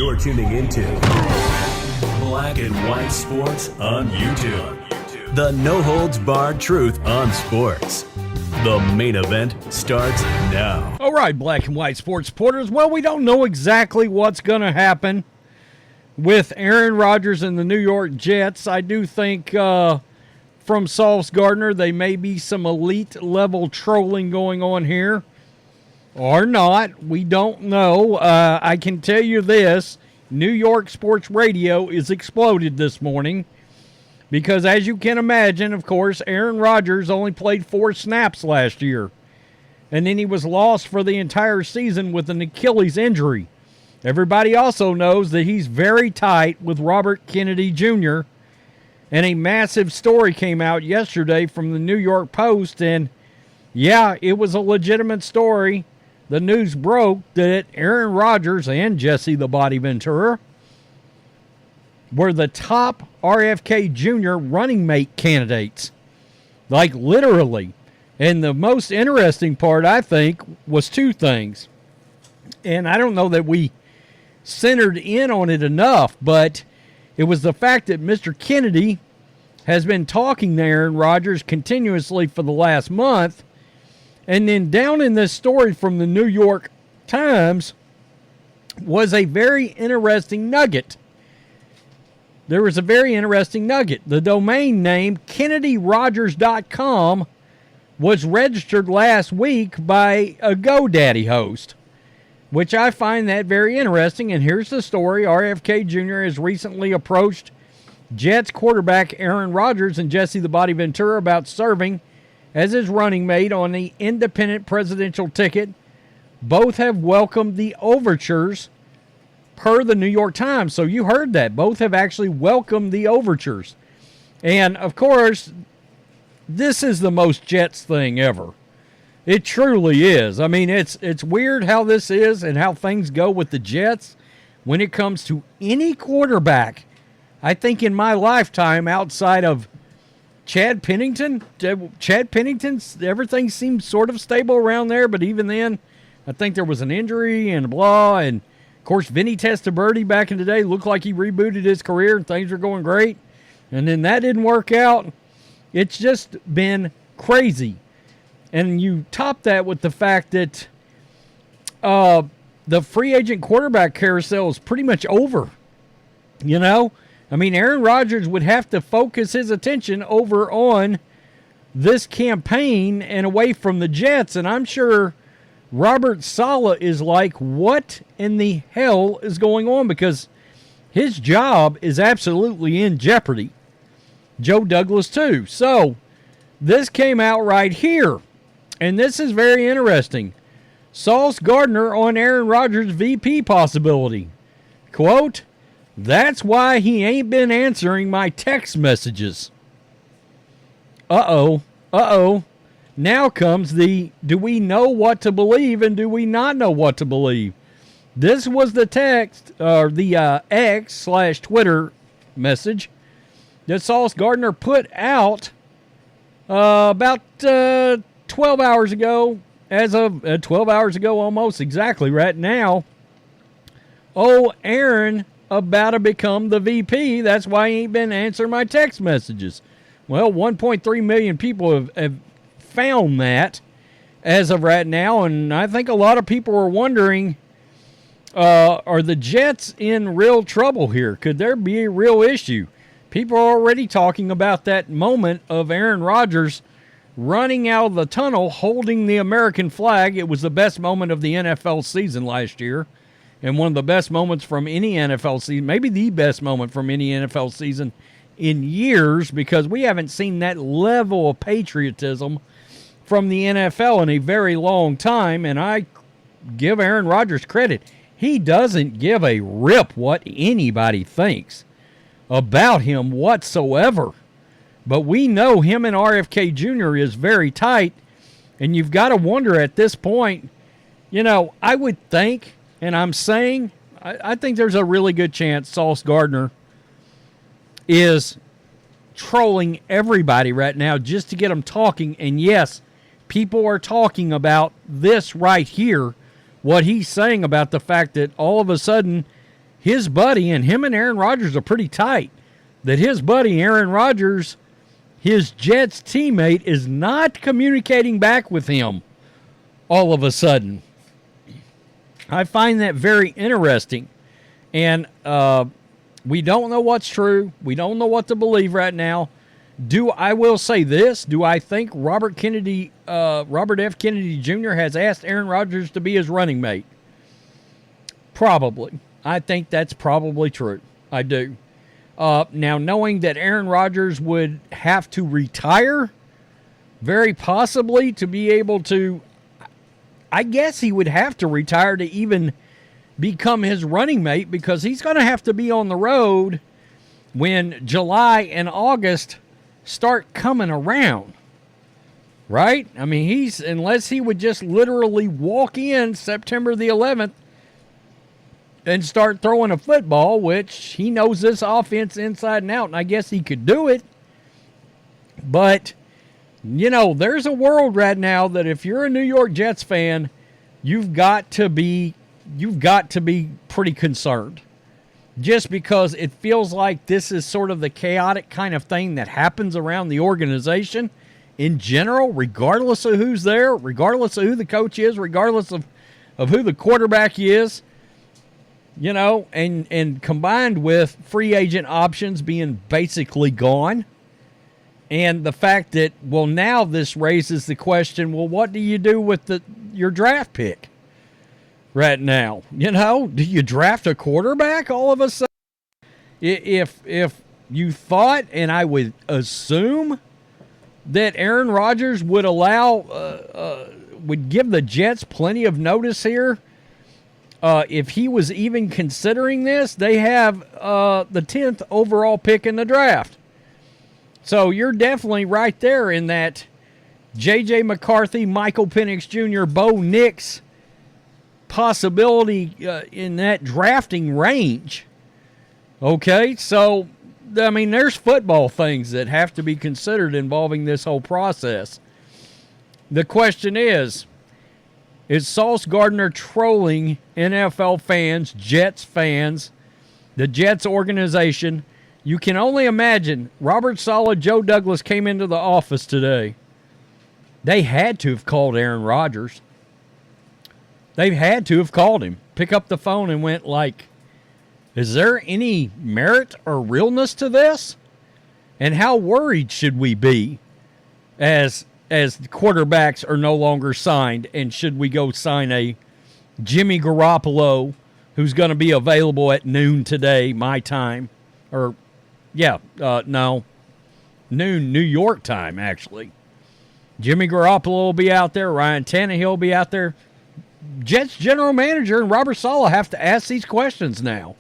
You're tuning into Black and White Sports on YouTube. The no-holds-barred truth on sports. The main event starts now. All right, Black and White Sports supporters. Well, we don't know exactly what's going to happen with Aaron Rodgers and the New York Jets. I do think from Sauce Gardner, there may be some elite-level trolling going on here. Or not. We don't know. I can tell you this. New York sports radio is exploded this morning because, as you can imagine, of course, Aaron Rodgers only played 4 snaps last year. And then he was lost for the entire season with an Achilles injury. Everybody also knows that he's very tight with Robert Kennedy Jr. And a massive story came out yesterday from the New York Post. And, yeah, it was a legitimate story. The news broke that Aaron Rodgers and Jesse the Body Ventura were the top RFK Jr. running mate candidates. Like, literally. And the most interesting part, I think, was 2 things. And I don't know that we centered in on it enough, but it was the fact that Mr. Kennedy has been talking to Aaron Rodgers continuously for the last month. And then down in this story from the New York Times was a very interesting nugget. There was a very interesting nugget. The domain name KennedyRogers.com was registered last week by a GoDaddy host, which I find that very interesting. And here's the story. RFK Jr. has recently approached Jets quarterback Aaron Rodgers and Jesse the Body Ventura about serving as his running mate on the independent presidential ticket. Both have welcomed the overtures per the New York Times. So you heard that. Both have actually welcomed the overtures. And, of course, this is the most Jets thing ever. It truly is. I mean, it's weird how this is and how things go with the Jets when it comes to any quarterback. I think in my lifetime, outside of Chad Pennington, everything seemed sort of stable around there, but even then, I think there was an injury and blah, and of course, Vinny Testaverde back in the day looked like he rebooted his career and things were going great, and then that didn't work out. It's just been crazy, and you top that with the fact that the free agent quarterback carousel is pretty much over, you know? I mean, Aaron Rodgers would have to focus his attention over on this campaign and away from the Jets. And I'm sure Robert Saleh is like, what in the hell is going on? Because his job is absolutely in jeopardy. Joe Douglas, too. So this came out right here. And this is very interesting. Sauce Gardner on Aaron Rodgers' VP possibility. Quote, "That's why he ain't been answering my text messages." Uh-oh. Now comes the, do we know what to believe and do we not know what to believe? This was the text, or the X/Twitter message that Sauce Gardner put out about 12 hours ago, as of 12 hours ago almost exactly right now. Oh, Aaron about to become the VP. That's why he ain't been answering my text messages. Well, 1.3 million people have found that as of right now, and I think a lot of people are wondering, are the Jets in real trouble here? Could there be a real issue? People are already talking about that moment of Aaron Rodgers running out of the tunnel holding the American flag. It was the best moment of the NFL season last year. And one of the best moments from any NFL season, maybe the best moment from any NFL season in years, because we haven't seen that level of patriotism from the NFL in a very long time. And I give Aaron Rodgers credit. He doesn't give a rip what anybody thinks about him whatsoever. But we know him and RFK Jr. is very tight. And you've got to wonder at this point, you know, I would think, and I'm saying, I think there's a really good chance Sauce Gardner is trolling everybody right now just to get them talking. And yes, people are talking about this right here, what he's saying about the fact that all of a sudden his buddy, and him and Aaron Rodgers are pretty tight, that his buddy Aaron Rodgers, his Jets teammate, is not communicating back with him all of a sudden. I find that very interesting. And we don't know what's true. We don't know what to believe right now. I will say this. Do I think Robert F. Kennedy Jr. has asked Aaron Rodgers to be his running mate? Probably. I think that's probably true. I do. Now, knowing that Aaron Rodgers would have to retire, very possibly, to be able to, I guess he would have to retire to even become his running mate, because he's going to have to be on the road when July and August start coming around, right? I mean, unless he would just literally walk in September the 11th and start throwing a football, which he knows this offense inside and out, and I guess he could do it. But, there's a world right now that if you're a New York Jets fan, you've got to be pretty concerned. Just because it feels like this is sort of the chaotic kind of thing that happens around the organization in general, regardless of who's there, regardless of who the coach is, regardless of who the quarterback is, and combined with free agent options being basically gone. And the fact that, now this raises the question, what do you do with your draft pick right now? Do you draft a quarterback all of a sudden? If you thought, and I would assume, that Aaron Rodgers would would give the Jets plenty of notice here, if he was even considering this, they have the 10th overall pick in the draft. So you're definitely right there in that J.J. McCarthy, Michael Penix Jr., Bo Nix possibility in that drafting range. Okay, so, I mean, there's football things that have to be considered involving this whole process. The question is Sauce Gardner trolling NFL fans, Jets fans, the Jets organization? You can only imagine. Robert Saleh, Joe Douglas came into the office today. They had to have called Aaron Rodgers. They had to have called him. Pick up the phone and went like, is there any merit or realness to this? And how worried should we be as quarterbacks are no longer signed, and should we go sign a Jimmy Garoppolo who's going to be available at noon today, my time? Noon New York time, actually. Jimmy Garoppolo will be out there. Ryan Tannehill will be out there. Jets general manager and Robert Saleh have to ask these questions now.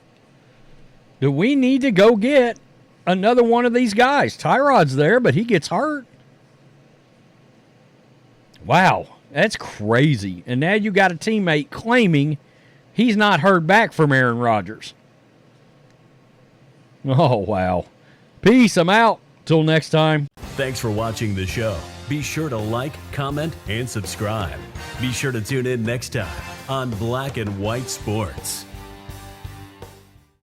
Do we need to go get another one of these guys? Tyrod's there, but he gets hurt. Wow, that's crazy. And now you got a teammate claiming he's not heard back from Aaron Rodgers. Oh, wow. Peace. I'm out. Till next time. Thanks for watching the show. Be sure to like, comment, and subscribe. Be sure to tune in next time on Black and White Sports.